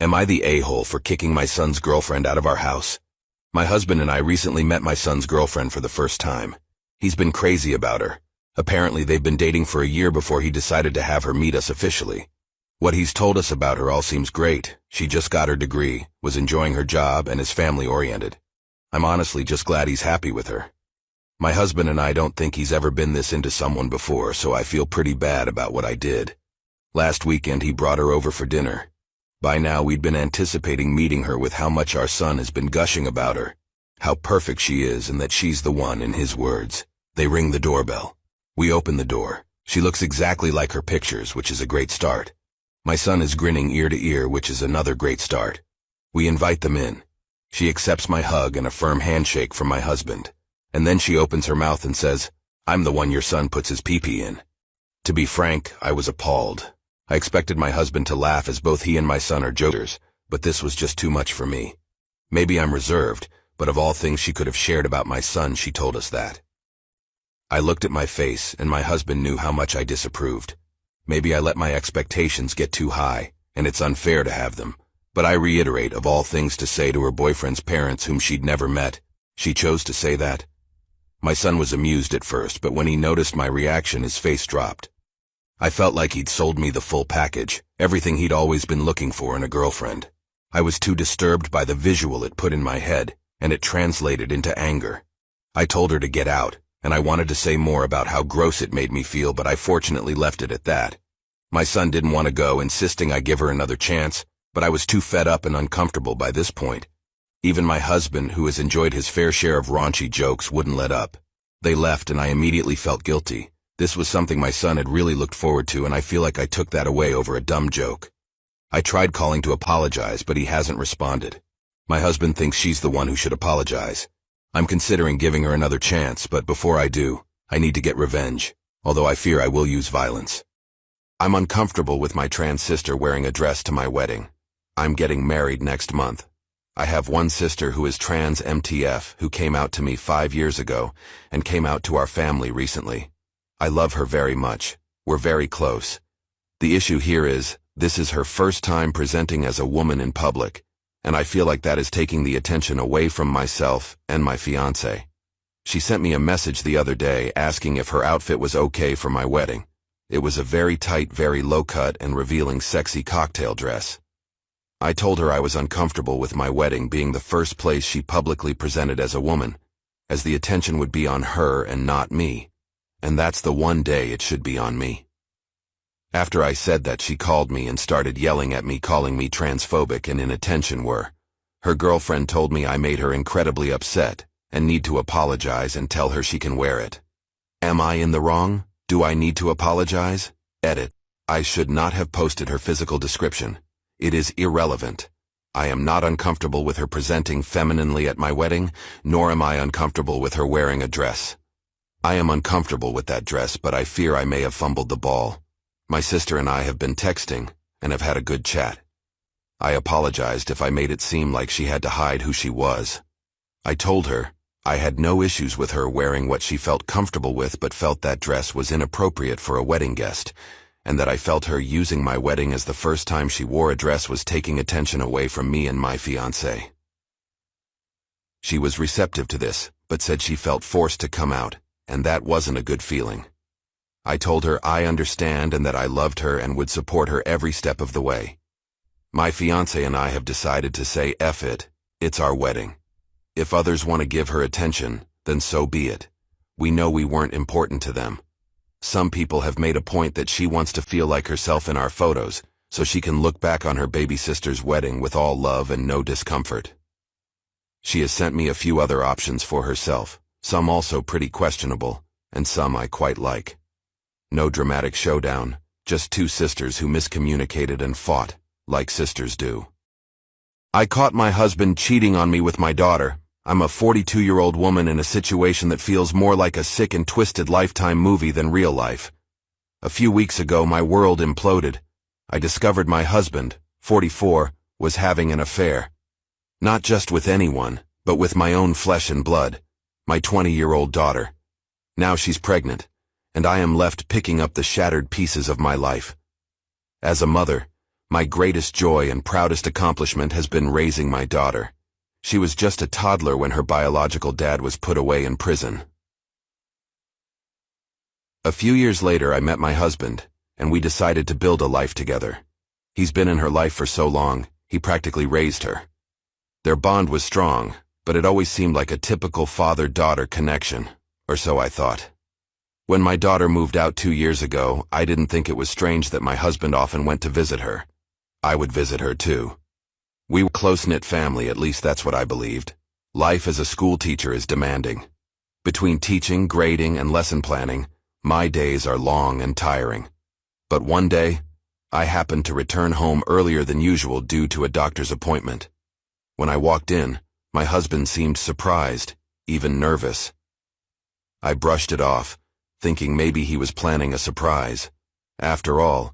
Am I the a-hole for kicking my son's girlfriend out of our house? My husband and I recently met my son's girlfriend for the first time. He's been crazy about her. Apparently they've been dating for a year before he decided to have her meet us officially. What he's told us about her all seems great. She just got her degree, was enjoying her job, and is family-oriented. I'm honestly just glad he's happy with her. My husband and I don't think he's ever been this into someone before, so I feel pretty bad about what I did. Last weekend he brought her over for dinner. By now we'd been anticipating meeting her with how much our son has been gushing about her, how perfect she is and that she's the one, in his words. They ring the doorbell. We open the door. She looks exactly like her pictures, which is a great start. My son is grinning ear to ear, which is another great start. We invite them in. She accepts my hug and a firm handshake from my husband. And then she opens her mouth and says, "I'm the one your son puts his pee-pee in." To be frank, I was appalled. I expected my husband to laugh as both he and my son are jokers, but this was just too much for me. Maybe I'm reserved, but of all things she could have shared about my son, she told us that. I looked at my face, and my husband knew how much I disapproved. Maybe I let my expectations get too high, and it's unfair to have them. But I reiterate, of all things to say to her boyfriend's parents whom she'd never met, she chose to say that. My son was amused at first, but when he noticed my reaction, his face dropped. I felt like he'd sold me the full package, everything he'd always been looking for in a girlfriend. I was too disturbed by the visual it put in my head, and it translated into anger. I told her to get out, and I wanted to say more about how gross it made me feel, but I fortunately left it at that. My son didn't want to go, insisting I give her another chance, but I was too fed up and uncomfortable by this point. Even my husband, who has enjoyed his fair share of raunchy jokes, wouldn't let up. They left, and I immediately felt guilty. This was something my son had really looked forward to, and I feel like I took that away over a dumb joke. I tried calling to apologize, but he hasn't responded. My husband thinks she's the one who should apologize. I'm considering giving her another chance, but before I do, I need to get revenge, although I fear I will use violence. I'm uncomfortable with my trans sister wearing a dress to my wedding. I'm getting married next month. I have one sister who is trans MTF who came out to me 5 years ago and came out to our family recently. I love her very much. We're very close. The issue here is, this is her first time presenting as a woman in public, and I feel like that is taking the attention away from myself and my fiancé. She sent me a message the other day asking if her outfit was okay for my wedding. It was a very tight, very low-cut and revealing sexy cocktail dress. I told her I was uncomfortable with my wedding being the first place she publicly presented as a woman, as the attention would be on her and not me, and that's the one day it should be on me. After I said that, she called me and started yelling at me, calling me transphobic and inattention. Her girlfriend told me I made her incredibly upset and need to apologize and tell her she can wear it. Am I in the wrong? Do I need to apologize? Edit. I should not have posted her physical description. It is irrelevant. I am not uncomfortable with her presenting femininely at my wedding, nor am I uncomfortable with her wearing a dress. I am uncomfortable with that dress, but I fear I may have fumbled the ball. My sister and I have been texting and have had a good chat. I apologized if I made it seem like she had to hide who she was. I told her I had no issues with her wearing what she felt comfortable with, but felt that dress was inappropriate for a wedding guest, and that I felt her using my wedding as the first time she wore a dress was taking attention away from me and my fiancé. She was receptive to this, but said she felt forced to come out, and that wasn't a good feeling. I told her I understand and that I loved her and would support her every step of the way. My fiancé and I have decided to say F it, it's our wedding. If others want to give her attention, then so be it. We know we weren't important to them. Some people have made a point that she wants to feel like herself in our photos, so she can look back on her baby sister's wedding with all love and no discomfort. She has sent me a few other options for herself, some also pretty questionable, and some I quite like. No dramatic showdown, just two sisters who miscommunicated and fought, like sisters do. I caught my husband cheating on me with my daughter. I'm a 42-year-old woman in a situation that feels more like a sick and twisted Lifetime movie than real life. A few weeks ago, my world imploded. I discovered my husband, 44, was having an affair. Not just with anyone, but with my own flesh and blood, my 20-year-old daughter. Now she's pregnant, and I am left picking up the shattered pieces of my life. As a mother, My greatest joy and proudest accomplishment has been raising my daughter. She was just a toddler when her biological dad was put away in prison. A few years later, I met my husband, and we decided to build a life together. He's been in her life for so long, he practically raised her. Their bond was strong, but it always seemed like a typical father-daughter connection, or so I thought. When my daughter moved out 2 years ago, I didn't think it was strange that my husband often went to visit her. I would visit her too. We were a close-knit family, at least that's what I believed. Life as a school teacher is demanding. Between teaching, grading, and lesson planning, my days are long and tiring. But one day, I happened to return home earlier than usual due to a doctor's appointment. When I walked in, my husband seemed surprised, even nervous. I brushed it off, thinking maybe he was planning a surprise. After all,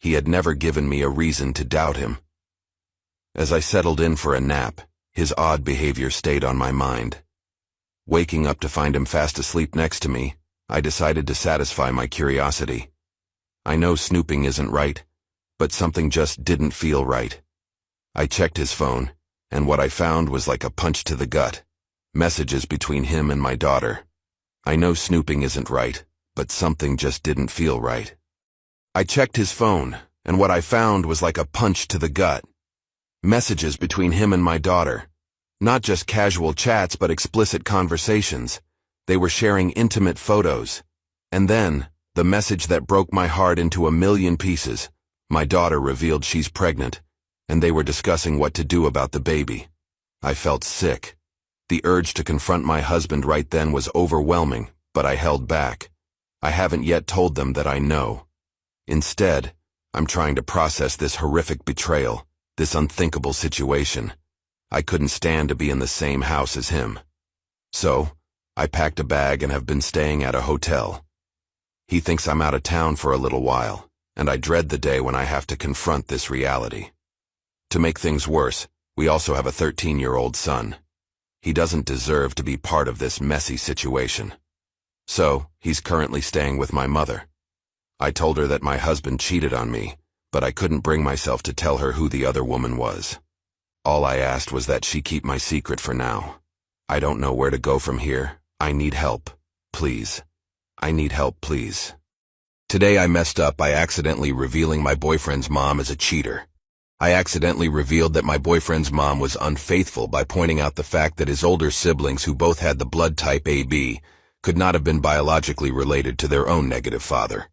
he had never given me a reason to doubt him. As I settled in for a nap, his odd behavior stayed on my mind. Waking up to find him fast asleep next to me, I decided to satisfy my curiosity. I know snooping isn't right, but something just didn't feel right. I checked his phone, and what I found was like a punch to the gut. Messages between him and my daughter. I know snooping isn't right, but something just didn't feel right. I checked his phone, and what I found was like a punch to the gut. Messages between him and my daughter. Not just casual chats, but explicit conversations. They were sharing intimate photos. And then, the message that broke my heart into a million pieces. My daughter revealed she's pregnant, and they were discussing what to do about the baby. I felt sick. The urge to confront my husband right then was overwhelming, but I held back. I haven't yet told them that I know. Instead, I'm trying to process this horrific betrayal, this unthinkable situation. I couldn't stand to be in the same house as him. So, I packed a bag and have been staying at a hotel. He thinks I'm out of town for a little while, and I dread the day when I have to confront this reality. To make things worse, we also have a 13-year-old son. He doesn't deserve to be part of this messy situation. So, he's currently staying with my mother. I told her that my husband cheated on me, but I couldn't bring myself to tell her who the other woman was. All I asked was that she keep my secret for now. I don't know where to go from here. I need help. Please. I need help, please. Today I messed up by accidentally revealing my boyfriend's mom as a cheater. I accidentally revealed that my boyfriend's mom was unfaithful by pointing out the fact that his older siblings, who both had the blood type AB, could not have been biologically related to their own negative father.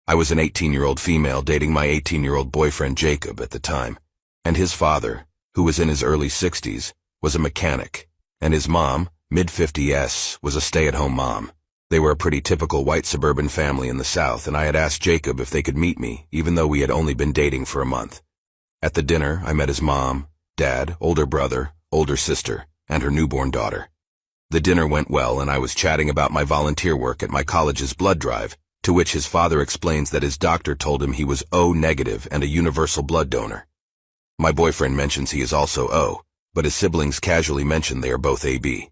I was an 18-year-old female dating my 18-year-old boyfriend Jacob at the time, and his father, who was in his early 60s, was a mechanic, and his mom, mid-50s, was a stay-at-home mom. They were a pretty typical white suburban family in the South, and I had asked Jacob if they could meet me, even though we had only been dating for a month. At the dinner, I met his mom, dad, older brother, older sister, and her newborn daughter. The dinner went well, and I was chatting about my volunteer work at my college's blood drive, to which his father explains that his doctor told him he was O negative and a universal blood donor. My boyfriend mentions he is also O, but his siblings casually mention they are both AB.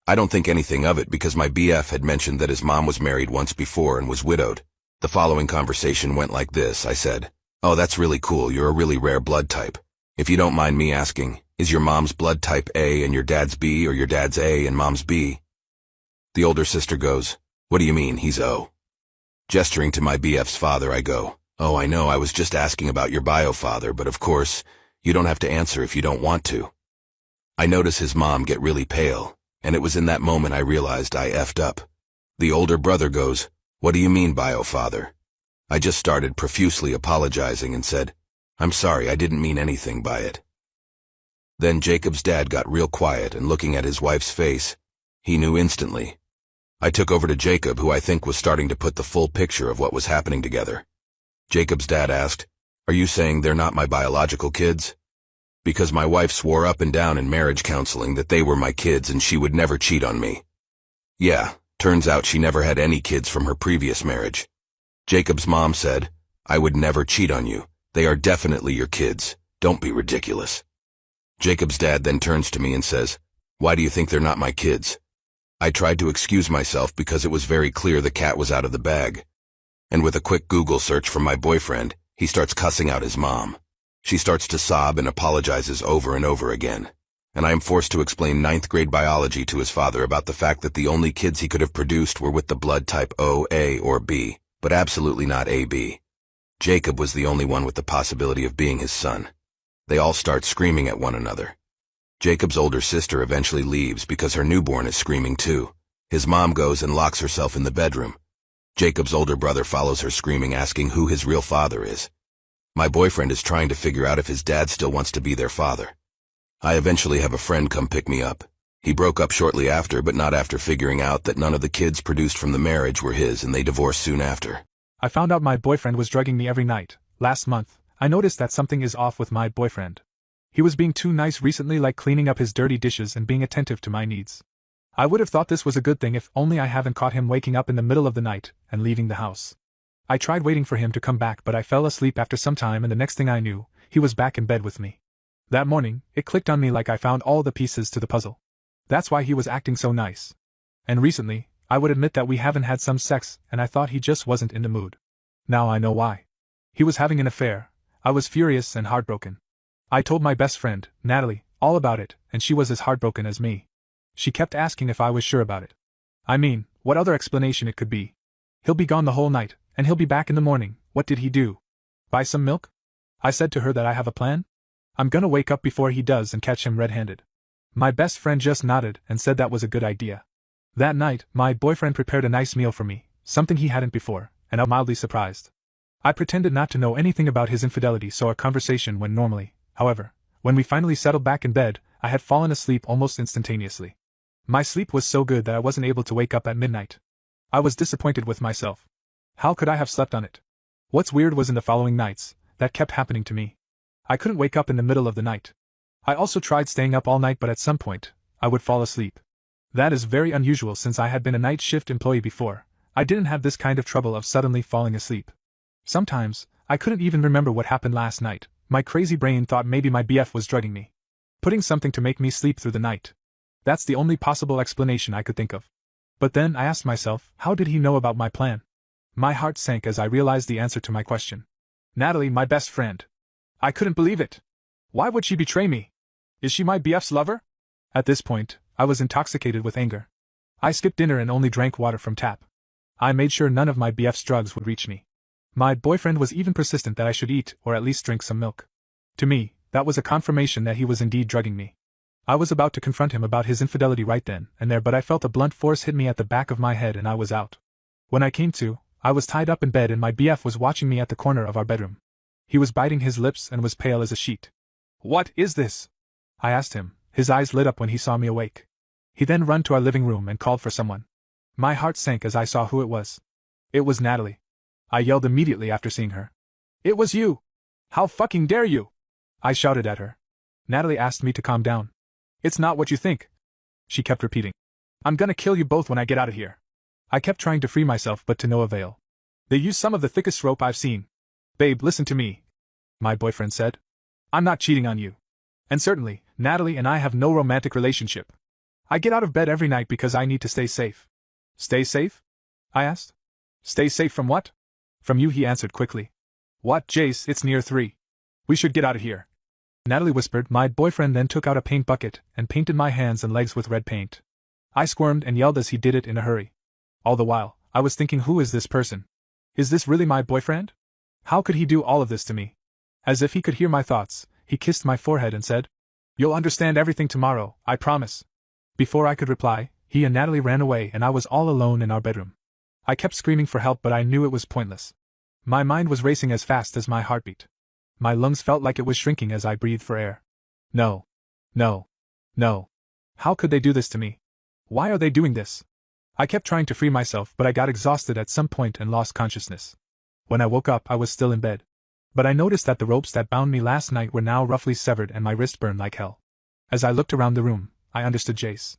I don't think anything of it because my BF had mentioned that his mom was married once before and was widowed. The following conversation went like this. I said, "Oh, that's really cool. You're a really rare blood type. If you don't mind me asking, is your mom's blood type A and your dad's B, or your dad's A and mom's B?" The older sister goes, "What do you mean, he's O?" Gesturing to my BF's father, I go, "Oh, I know, I was just asking about your bio father, but of course, you don't have to answer if you don't want to." I notice his mom get really pale, and it was in that moment I realized I effed up. The older brother goes, "What do you mean, bio father?" I just started profusely apologizing and said, "I'm sorry, I didn't mean anything by it." Then Jacob's dad got real quiet, and looking at his wife's face, he knew instantly. I took over to Jacob, who I think was starting to put the full picture of what was happening together. Jacob's dad asked, "Are you saying they're not my biological kids?" Because my wife swore up and down in marriage counseling that they were my kids and she would never cheat on me. Yeah, turns out she never had any kids from her previous marriage. Jacob's mom said, "I would never cheat on you. They are definitely your kids. Don't be ridiculous." Jacob's dad then turns to me and says, "Why do you think they're not my kids?" I tried to excuse myself because it was very clear the cat was out of the bag. And with a quick Google search from my boyfriend, he starts cussing out his mom. She starts to sob and apologizes over and over again. And I am forced to explain ninth grade biology to his father about the fact that the only kids he could have produced were with the blood type O, A, or B, but absolutely not AB. Jacob was the only one with the possibility of being his son. They all start screaming at one another. Jacob's older sister eventually leaves because her newborn is screaming too. His mom goes and locks herself in the bedroom. Jacob's older brother follows her screaming, asking who his real father is. My boyfriend is trying to figure out if his dad still wants to be their father. I eventually have a friend come pick me up. He broke up shortly after, but not after figuring out that none of the kids produced from the marriage were his, and they divorced soon after. I found out my boyfriend was drugging me every night. Last month, I noticed that something is off with my boyfriend. He was being too nice recently, like cleaning up his dirty dishes and being attentive to my needs. I would have thought this was a good thing if only I haven't caught him waking up in the middle of the night and leaving the house. I tried waiting for him to come back, but I fell asleep after some time, and the next thing I knew, he was back in bed with me. That morning, it clicked on me like I found all the pieces to the puzzle. That's why he was acting so nice. And recently, I would admit that we haven't had some sex, and I thought he just wasn't in the mood. Now I know why. He was having an affair. I was furious and heartbroken. I told my best friend, Natalie, all about it, and she was as heartbroken as me. She kept asking if I was sure about it. I mean, what other explanation it could be? He'll be gone the whole night, and he'll be back in the morning. What did he do? Buy some milk? I said to her that I have a plan. I'm gonna wake up before he does and catch him red-handed. My best friend just nodded and said that was a good idea. That night, my boyfriend prepared a nice meal for me, something he hadn't before, and I'm mildly surprised. I pretended not to know anything about his infidelity, so our conversation went normally. However, when we finally settled back in bed, I had fallen asleep almost instantaneously. My sleep was so good that I wasn't able to wake up at midnight. I was disappointed with myself. How could I have slept on it? What's weird was in the following nights, that kept happening to me. I couldn't wake up in the middle of the night. I also tried staying up all night, but at some point, I would fall asleep. That is very unusual since I had been a night shift employee before. I didn't have this kind of trouble of suddenly falling asleep. Sometimes, I couldn't even remember what happened last night. My crazy brain thought maybe my BF was drugging me, putting something to make me sleep through the night. That's the only possible explanation I could think of. But then I asked myself, how did he know about my plan? My heart sank as I realized the answer to my question. Natalie, my best friend. I couldn't believe it. Why would she betray me? Is she my BF's lover? At this point, I was intoxicated with anger. I skipped dinner and only drank water from tap. I made sure none of my BF's drugs would reach me. My boyfriend was even persistent that I should eat or at least drink some milk. To me, that was a confirmation that he was indeed drugging me. I was about to confront him about his infidelity right then and there, but I felt a blunt force hit me at the back of my head and I was out. When I came to, I was tied up in bed and my BF was watching me at the corner of our bedroom. He was biting his lips and was pale as a sheet. What is this? I asked him. His eyes lit up when he saw me awake. He then ran to our living room and called for someone. My heart sank as I saw who it was. It was Natalie. I yelled immediately after seeing her. It was you! How fucking dare you! I shouted at her. Natalie asked me to calm down. It's not what you think. She kept repeating. I'm gonna kill you both when I get out of here. I kept trying to free myself, but to no avail. They used some of the thickest rope I've seen. Babe, listen to me, my boyfriend said. I'm not cheating on you. And certainly, Natalie and I have no romantic relationship. I get out of bed every night because I need to stay safe. Stay safe? I asked. Stay safe from what? From you, he answered quickly. What, Jace, it's near 3. We should get out of here. Natalie whispered. My boyfriend then took out a paint bucket and painted my hands and legs with red paint. I squirmed and yelled as he did it in a hurry. All the while, I was thinking, who is this person? Is this really my boyfriend? How could he do all of this to me? As if he could hear my thoughts, he kissed my forehead and said, You'll understand everything tomorrow, I promise. Before I could reply, he and Natalie ran away and I was all alone in our bedroom. I kept screaming for help, but I knew it was pointless. My mind was racing as fast as my heartbeat. My lungs felt like it was shrinking as I breathed for air. No. No. No. How could they do this to me? Why are they doing this? I kept trying to free myself, but I got exhausted at some point and lost consciousness. When I woke up, I was still in bed. But I noticed that the ropes that bound me last night were now roughly severed and my wrist burned like hell. As I looked around the room, I understood Jace.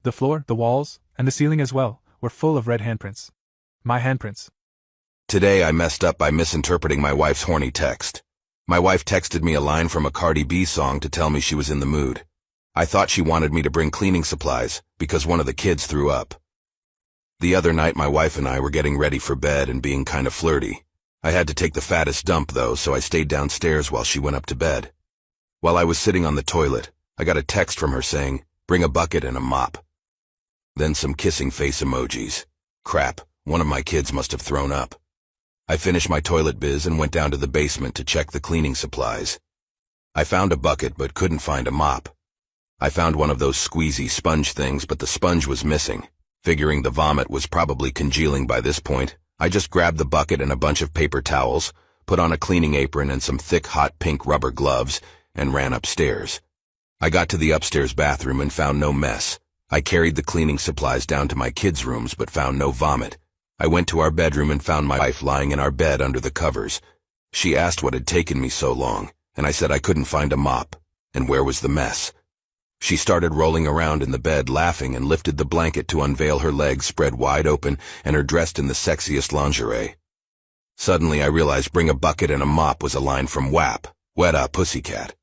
The floor, the walls, and the ceiling as well, were full of red handprints. My handprints. Today I messed up by misinterpreting my wife's horny text. My wife texted me a line from a Cardi B song to tell me she was in the mood. I thought she wanted me to bring cleaning supplies because one of the kids threw up. The other night my wife and I were getting ready for bed and being kind of flirty. I had to take the fattest dump, though, so I stayed downstairs while she went up to bed. While I was sitting on the toilet, I got a text from her saying, "Bring a bucket and a mop." Then some kissing face emojis. Crap, one of my kids must have thrown up. I finished my toilet biz and went down to the basement to check the cleaning supplies. I found a bucket but couldn't find a mop. I found one of those squeezy sponge things, but the sponge was missing. Figuring the vomit was probably congealing by this point, I just grabbed the bucket and a bunch of paper towels, put on a cleaning apron and some thick hot pink rubber gloves, and ran upstairs. I got to the upstairs bathroom and found no mess. I carried the cleaning supplies down to my kids' rooms but found no vomit. I went to our bedroom and found my wife lying in our bed under the covers. She asked what had taken me so long, and I said I couldn't find a mop, and where was the mess. She started rolling around in the bed laughing and lifted the blanket to unveil her legs spread wide open and her dressed in the sexiest lingerie. Suddenly I realized "bring a bucket and a mop" was a line from WAP, Wet Up Pussycat.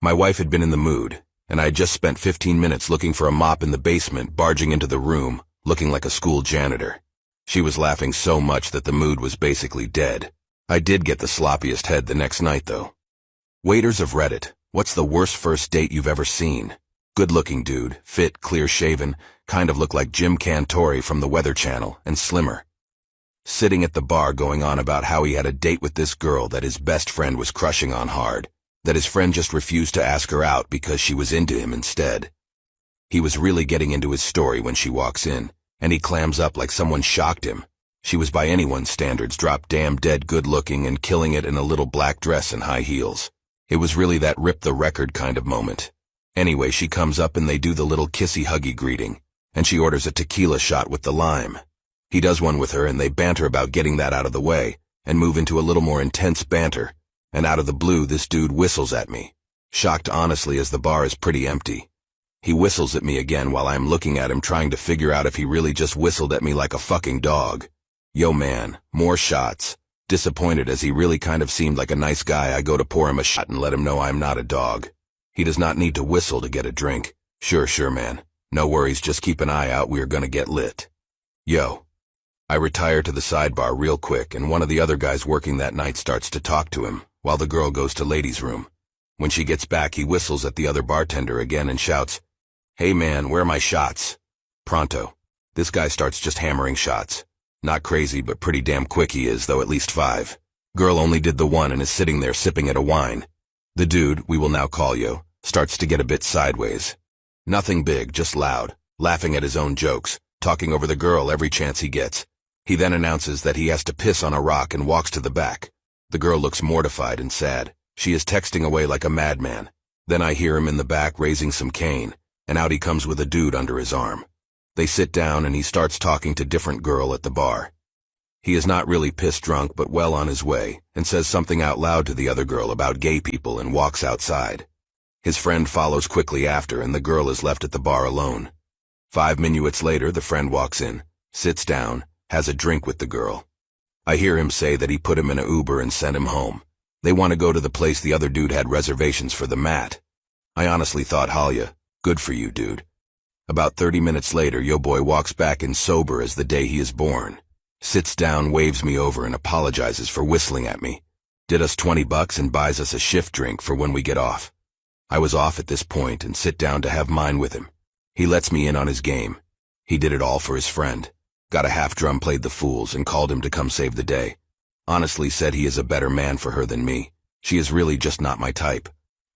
My wife had been in the mood, and I had just spent 15 minutes looking for a mop in the basement, barging into the room, looking like a school janitor. She was laughing so much that the mood was basically dead. I did get the sloppiest head the next night, though. Waiters of Reddit, what's the worst first date you've ever seen? Good-looking dude, fit, clear-shaven, kind of looked like Jim Cantori from the Weather Channel, and slimmer. Sitting at the bar going on about how he had a date with this girl that his best friend was crushing on hard, that his friend just refused to ask her out because she was into him instead. He was really getting into his story when she walks in, and he clams up like someone shocked him. She was by anyone's standards drop damn dead good-looking and killing it in a little black dress and high heels. It was really that rip the record kind of moment. Anyway, she comes up and they do the little kissy-huggy greeting, and she orders a tequila shot with the lime. He does one with her and they banter about getting that out of the way, and move into a little more intense banter, and out of the blue this dude whistles at me. Shocked honestly as the bar is pretty empty. He whistles at me again while I'm looking at him trying to figure out if he really just whistled at me like a fucking dog. Yo man, more shots. Disappointed as he really kind of seemed like a nice guy, I go to pour him a shot and let him know I'm not a dog. He does not need to whistle to get a drink. Sure man. No worries, just keep an eye out, we are gonna get lit. Yo. I retire to the sidebar real quick and one of the other guys working that night starts to talk to him, while the girl goes to ladies' room. When she gets back, he whistles at the other bartender again and shouts, "Hey man, where are my shots?" Pronto. This guy starts just hammering shots. Not crazy, but pretty damn quick he is, though, at least 5. Girl only did the one and is sitting there sipping at a wine. The dude, we will now call Yo, starts to get a bit sideways. Nothing big, just loud, laughing at his own jokes, talking over the girl every chance he gets. He then announces that he has to piss on a rock and walks to the back. The girl looks mortified and sad. She is texting away like a madman. Then I hear him in the back raising some cane, and out he comes with a dude under his arm. They sit down and he starts talking to different girl at the bar. He is not really piss drunk but well on his way, and says something out loud to the other girl about gay people and walks outside. His friend follows quickly after and the girl is left at the bar alone. 5 minutes later the friend walks in, sits down, has a drink with the girl. I hear him say that he put him in an Uber and sent him home. They want to go to the place the other dude had reservations for the mat. I honestly thought, Halia, good for you, dude. About 30 minutes later, yo boy walks back in sober as the day he is born. Sits down, waves me over, and apologizes for whistling at me. Did us $20 and buys us a shift drink for when we get off. I was off at this point and sit down to have mine with him. He lets me in on his game. He did it all for his friend. Got a half drum, played the fools, and called him to come save the day. Honestly said he is a better man for her than me. She is really just not my type.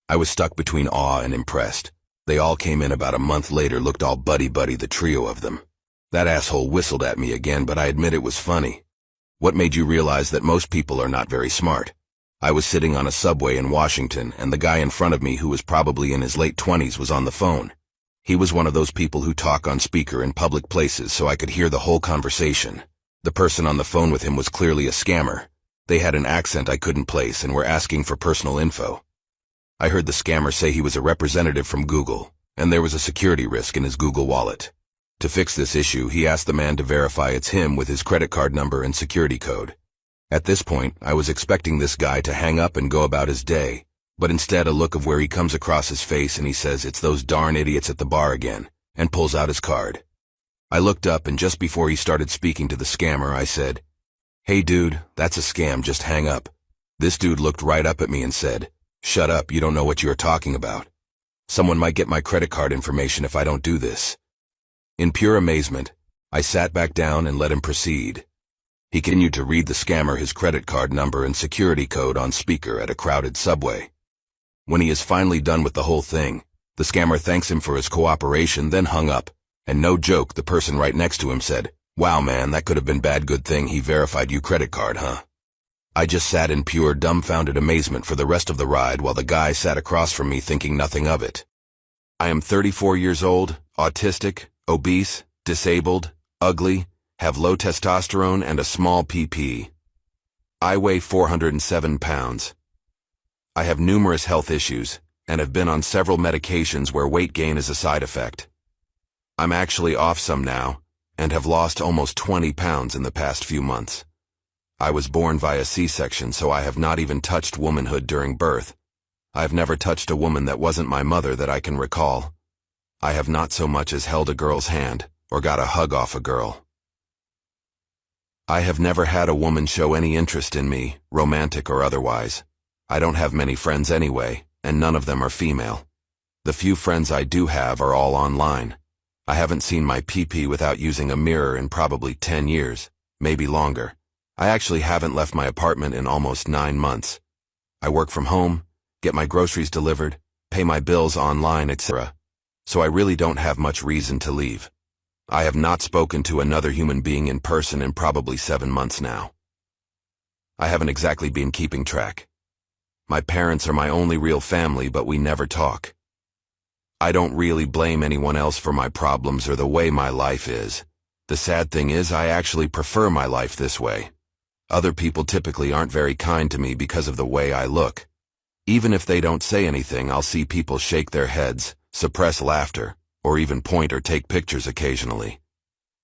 I was stuck between awe and impressed. They all came in about a month later, looked all buddy-buddy, the trio of them. That asshole whistled at me again, but I admit it was funny. What made you realize that most people are not very smart? I was sitting on a subway in Washington, and the guy in front of me, who was probably in his late 20s, was on the phone. He was one of those people who talk on speaker in public places, so I could hear the whole conversation. The person on the phone with him was clearly a scammer. They had an accent I couldn't place and were asking for personal info. I heard the scammer say he was a representative from Google, and there was a security risk in his Google wallet. To fix this issue, he asked the man to verify it's him with his credit card number and security code. At this point, I was expecting this guy to hang up and go about his day, but instead a look of where he comes across his face and he says it's those darn idiots at the bar again, and pulls out his card. I looked up and just before he started speaking to the scammer, I said, Hey dude, that's a scam, just hang up. This dude looked right up at me and said, "Shut up, you don't know what you're talking about. Someone might get my credit card information if I don't do this." In pure amazement, I sat back down and let him proceed. He continued to read the scammer his credit card number and security code on speaker at a crowded subway. When he is finally done with the whole thing, the scammer thanks him for his cooperation, then hung up, and no joke, the person right next to him said, "Wow man, that could have been bad, good thing he verified you credit card, huh?" I just sat in pure dumbfounded amazement for the rest of the ride while the guy sat across from me thinking nothing of it. I am 34 years old, autistic, obese, disabled, ugly, have low testosterone and a small PP. I weigh 407 pounds. I have numerous health issues and have been on several medications where weight gain is a side effect. I'm actually off some now and have lost almost 20 pounds in the past few months. I was born via C-section, so I have not even touched womanhood during birth. I have never touched a woman that wasn't my mother that I can recall. I have not so much as held a girl's hand or got a hug off a girl. I have never had a woman show any interest in me, romantic or otherwise. I don't have many friends anyway, and none of them are female. The few friends I do have are all online. I haven't seen my PP without using a mirror in probably 10 years, maybe longer. I actually haven't left my apartment in almost 9 months. I work from home, get my groceries delivered, pay my bills online, etc. So I really don't have much reason to leave. I have not spoken to another human being in person in probably 7 months now. I haven't exactly been keeping track. My parents are my only real family, but we never talk. I don't really blame anyone else for my problems or the way my life is. The sad thing is I actually prefer my life this way. Other people typically aren't very kind to me because of the way I look. Even if they don't say anything, I'll see people shake their heads, suppress laughter, or even point or take pictures occasionally.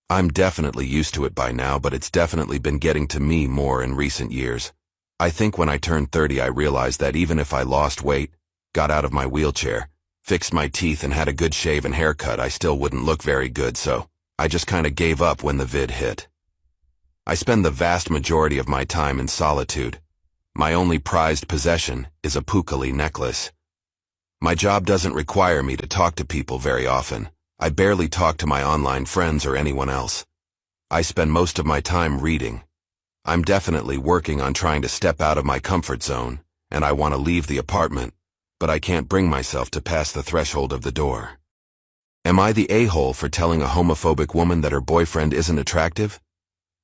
I'm definitely used to it by now, but it's definitely been getting to me more in recent years. I think when I turned 30 I realized that even if I lost weight, got out of my wheelchair, fixed my teeth and had a good shave and haircut, I still wouldn't look very good, so I just kinda gave up when the vid hit. I spend the vast majority of my time in solitude. My only prized possession is a pukali necklace. My job doesn't require me to talk to people very often. I barely talk to my online friends or anyone else. I spend most of my time reading. I'm definitely working on trying to step out of my comfort zone, and I want to leave the apartment, but I can't bring myself to pass the threshold of the door. Am I the a-hole for telling a homophobic woman that her boyfriend isn't attractive?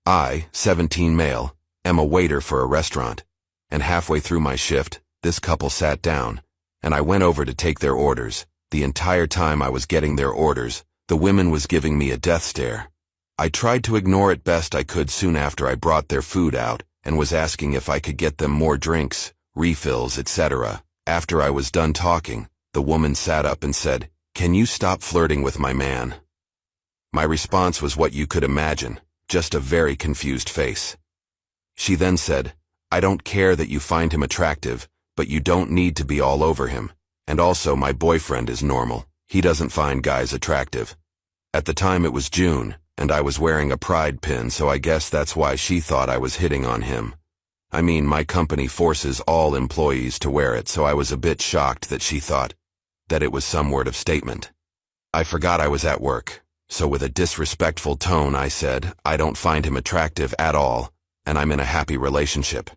I, 17 male, am a waiter for a restaurant, and halfway through my shift, this couple sat down, and I went over to take their orders. The entire time I was getting their orders, the woman was giving me a death stare. I tried to ignore it best I could soon after I brought their food out, and was asking if I could get them more drinks, refills, etc. After I was done talking, the woman sat up and said, "Can you stop flirting with my man?" My response was what you could imagine. Just a very confused face. She then said, "I don't care that you find him attractive, but you don't need to be all over him. And also my boyfriend is normal. He doesn't find guys attractive." At the time it was June, and I was wearing a pride pin, so I guess that's why she thought I was hitting on him. I mean, my company forces all employees to wear it, so I was a bit shocked that she thought that it was some word of statement. I forgot I was at work. So with a disrespectful tone I said, "I don't find him attractive at all, and I'm in a happy relationship."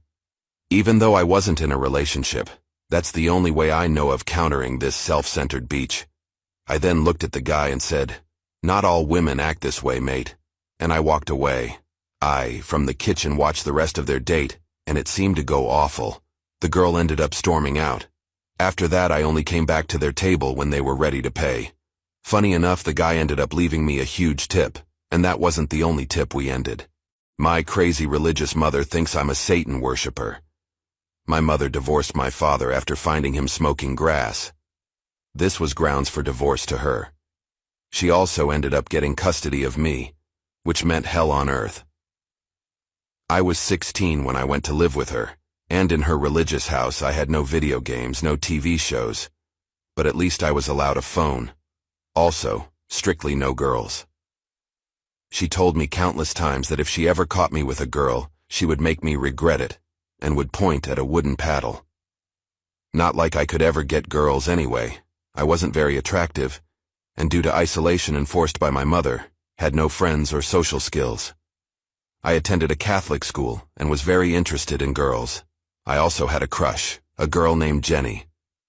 Even though I wasn't in a relationship, that's the only way I know of countering this self-centered beach. I then looked at the guy and said, "Not all women act this way, mate," and I walked away. I, from the kitchen, watched the rest of their date, and it seemed to go awful. The girl ended up storming out. After that I only came back to their table when they were ready to pay. Funny enough, the guy ended up leaving me a huge tip, and that wasn't the only tip we ended. My crazy religious mother thinks I'm a Satan worshiper. My mother divorced my father after finding him smoking grass. This was grounds for divorce to her. She also ended up getting custody of me, which meant hell on earth. I was 16 when I went to live with her, and in her religious house I had no video games, no TV shows, but at least I was allowed a phone. Also, strictly no girls. She told me countless times that if she ever caught me with a girl, she would make me regret it, and would point at a wooden paddle. Not like I could ever get girls anyway. I wasn't very attractive, and due to isolation enforced by my mother, had no friends or social skills. I attended a Catholic school and was very interested in girls. I also had a crush, a girl named Jenny.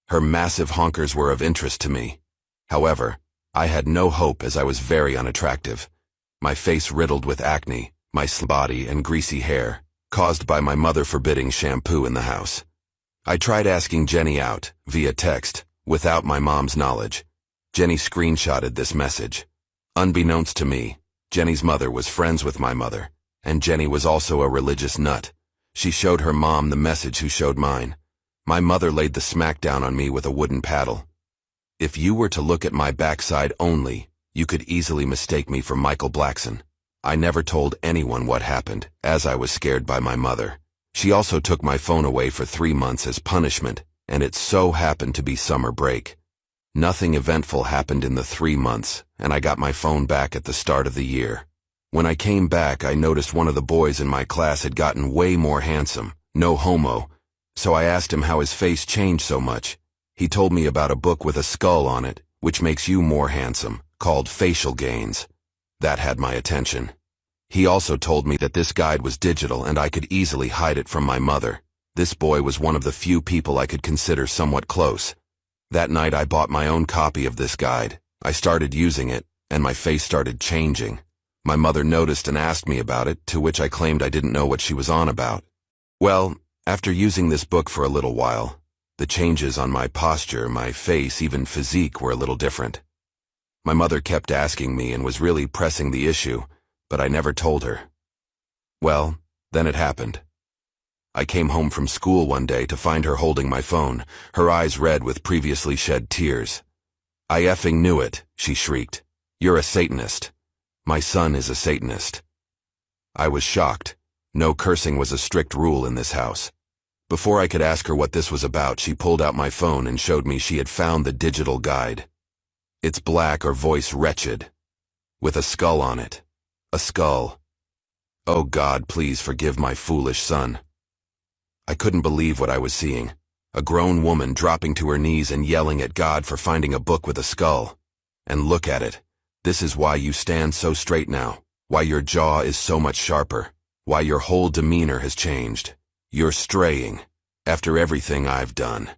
Her massive honkers were of interest to me. However, I had no hope as I was very unattractive. My face riddled with acne, my body and greasy hair, caused by my mother forbidding shampoo in the house. I tried asking Jenny out, via text, without my mom's knowledge. Jenny screenshotted this message. Unbeknownst to me, Jenny's mother was friends with my mother, and Jenny was also a religious nut. She showed her mom the message who showed mine. My mother laid the smack down on me with a wooden paddle. If you were to look at my backside only, you could easily mistake me for Michael Blackson. I never told anyone what happened, as I was scared by my mother. She also took my phone away for 3 months as punishment, and it so happened to be summer break. Nothing eventful happened in the 3 months, and I got my phone back at the start of the year. When I came back, I noticed one of the boys in my class had gotten way more handsome, no homo, so I asked him how his face changed so much. He told me about a book with a skull on it, which makes you more handsome, called Facial Gains. That had my attention. He also told me that this guide was digital and I could easily hide it from my mother. This boy was one of the few people I could consider somewhat close. That night I bought my own copy of this guide. I started using it, and my face started changing. My mother noticed and asked me about it, to which I claimed I didn't know what she was on about. Well, after using this book for a little while, the changes on my posture, my face, even physique were a little different. My mother kept asking me and was really pressing the issue, but I never told her. Well, then it happened. I came home from school one day to find her holding my phone, her eyes red with previously shed tears. "I effing knew it," she shrieked. "You're a Satanist. My son is a Satanist." I was shocked. No cursing was a strict rule in this house. Before I could ask her what this was about, she pulled out my phone and showed me she had found the digital guide. It's black or voice wretched, with a skull on it. A skull. Oh God, please forgive my foolish son. I couldn't believe what I was seeing. A grown woman dropping to her knees and yelling at God for finding a book with a skull. And look at it. This is why you stand so straight now. Why your jaw is so much sharper. Why your whole demeanor has changed. You're straying. After everything I've done.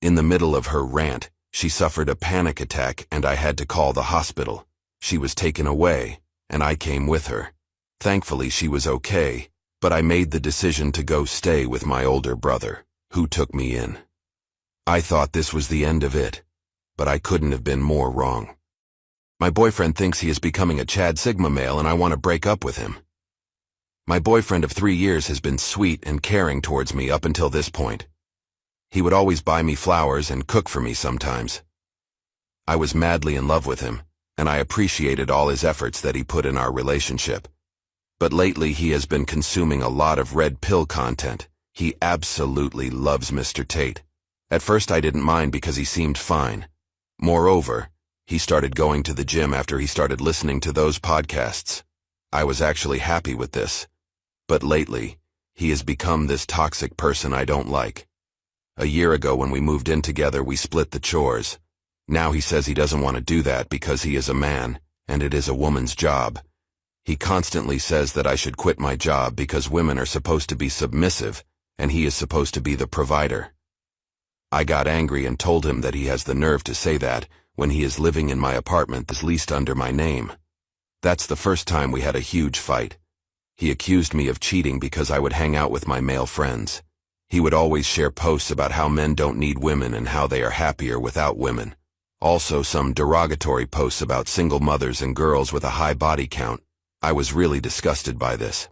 In the middle of her rant, she suffered a panic attack and I had to call the hospital. She was taken away, and I came with her. Thankfully she was okay, but I made the decision to go stay with my older brother, who took me in. I thought this was the end of it, but I couldn't have been more wrong. My boyfriend thinks he is becoming a Chad Sigma male and I want to break up with him. My boyfriend of 3 years has been sweet and caring towards me up until this point. He would always buy me flowers and cook for me sometimes. I was madly in love with him, and I appreciated all his efforts that he put in our relationship. But lately he has been consuming a lot of red pill content. He absolutely loves Mr. Tate. At first I didn't mind because he seemed fine. Moreover, he started going to the gym after he started listening to those podcasts. I was actually happy with this. But lately, he has become this toxic person I don't like. A year ago when we moved in together, we split the chores. Now he says he doesn't want to do that because he is a man, and it is a woman's job. He constantly says that I should quit my job because women are supposed to be submissive, and he is supposed to be the provider. I got angry and told him that he has the nerve to say that when he is living in my apartment that's leased under my name. That's the first time we had a huge fight. He accused me of cheating because I would hang out with my male friends. He would always share posts about how men don't need women and how they are happier without women. Also some derogatory posts about single mothers and girls with a high body count. I was really disgusted by this.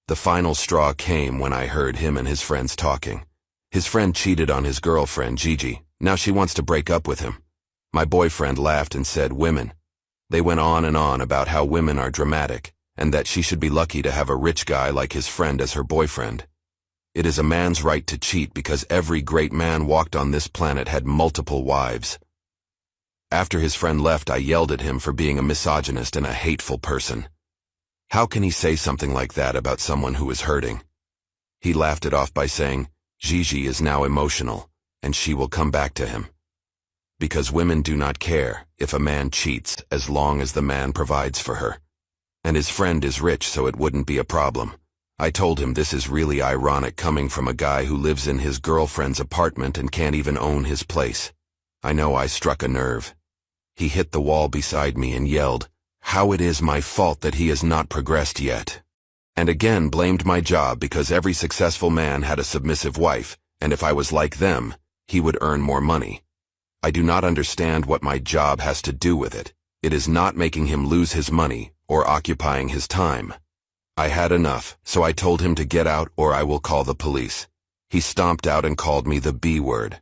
The final straw came when I heard him and his friends talking. His friend cheated on his girlfriend, Gigi. Now she wants to break up with him. My boyfriend laughed and said, "Women." They went on and on about how women are dramatic, and that she should be lucky to have a rich guy like his friend as her boyfriend. It is a man's right to cheat because every great man walked on this planet had multiple wives. After his friend left, I yelled at him for being a misogynist and a hateful person. How can he say something like that about someone who is hurting? He laughed it off by saying, Gigi is now emotional, and she will come back to him. Because women do not care if a man cheats as long as the man provides for her. And his friend is rich, so it wouldn't be a problem. I told him this is really ironic coming from a guy who lives in his girlfriend's apartment and can't even own his place. I know I struck a nerve. He hit the wall beside me and yelled, how it is my fault that he has not progressed yet. And again blamed my job because every successful man had a submissive wife, and if I was like them, he would earn more money. I do not understand what my job has to do with it. It is not making him lose his money or occupying his time. I had enough, so I told him to get out or I will call the police. He stomped out and called me the B word.